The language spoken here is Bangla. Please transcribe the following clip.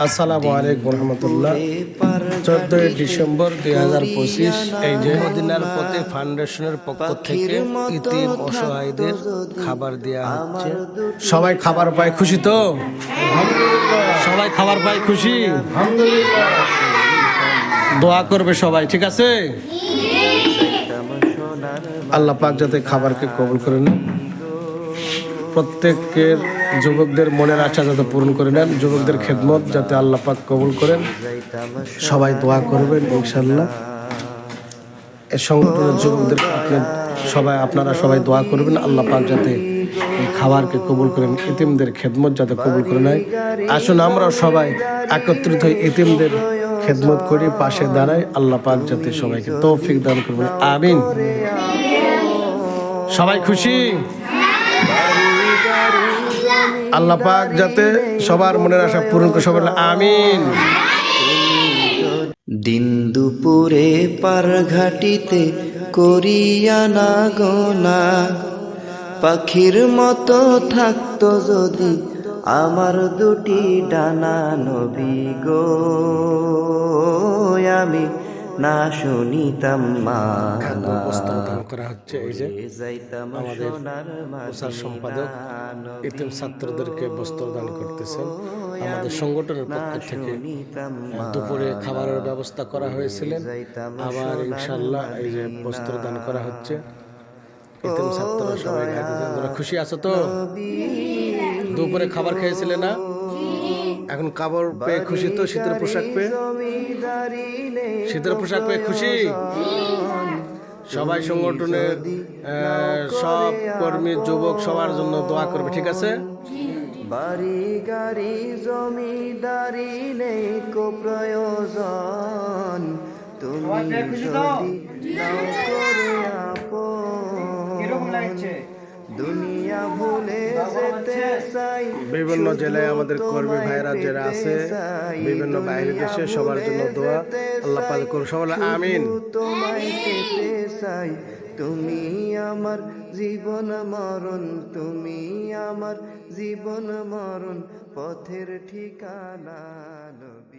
আসসালামু আলাইকুম রহমতুল্লাহ। 14 ডিসেম্বর 2025 এই যে মদিনার পথে ফাউন্ডেশনের পক্ষ থেকে ইতিম অসহায়দের খাবার দেয়া হচ্ছে। সবাই খাবার পায় খুশি তো? সবাই খাবার পায় খুশি? দোয়া করবে সবাই, ঠিক আছে? আল্লাহ পাক যাতে খাবারকে কবুল করে নেন, প্রত্যেকের যুবকদের মনের আশা যাতে পূরণ করে নেন, যুবকদের খেদমত যাতে আল্লাহ পাক কবুল করেন। সবাই দোয়া করবেন ইনশাল্লাহ। এই সংগঠনের যুবকদের আপনারা সবাই দোয়া করবেন, আল্লাহ পাক যাতে এই খাবারকে কবুল করেন, ইতিমদের খেদমত যাতে কবুল করে নেয়। আসুন আমরা সবাই একত্রিত হয়ে ইতিমদের খেদমত করি, পাশে দাঁড়াই। আল্লাহ পাক যাতে সবাইকে তৌফিক দান করবেন, আমিন। সবাই খুশি? আল্লাহ পাক যাতে সবার মনের আশা পূরণ করে, সবাই আমিন। দিন দুপুরে পারঘাটিতে করিয়া না গোনা, পাখির মতো থাকতো যদি আমার দুটি ডানা, নবী গো আমি না শুনিতাম মানা। করা হচ্ছে এই যে আমাদের প্রচার সম্পাদক ইতিম ছাত্রদেরকে বস্ত্র দান করতেছেন। আমাদের সংগঠনের পক্ষ থেকে দুপুরে খাবারের ব্যবস্থা করা হয়েছিলেন, আবার ইনশাল্লাহ এই যে বস্ত্র দান করা হচ্ছে। ইতিম ছাত্ররা সবাই গাইতেছেন। তোমরা খুশি আছো তো? দুপুরে খাবার খেয়েছিলে না? এখন কাপড় পেয়ে খুশি তো? শীতের পোশাক পেয়ে, শীতের পোশাক পেয়ে খুশি? সবাই সংগঠনের সব কর্মী, যুবক সবার জন্য দোয়া করবে, ঠিক আছে? বাড়ি গাড়ি জমিদারি নেই কো প্রয়োজন, তুমি যদি নাও করে আপন, দুনিয়া ভুলে যেতে চাই। বিভিন্ন জেলায় আমাদের কর্মী ভাইরা যারা আছে, বিভিন্ন বাইরের দেশে, সবার জন্য দোয়া। আল্লাহ পাক করুন সবাই আমিন। তোমায় পেতে চাই, তুমি আমার জীবন মরণ, তুমি আমার জীবন মরণ, পথের ঠিকানা নবী।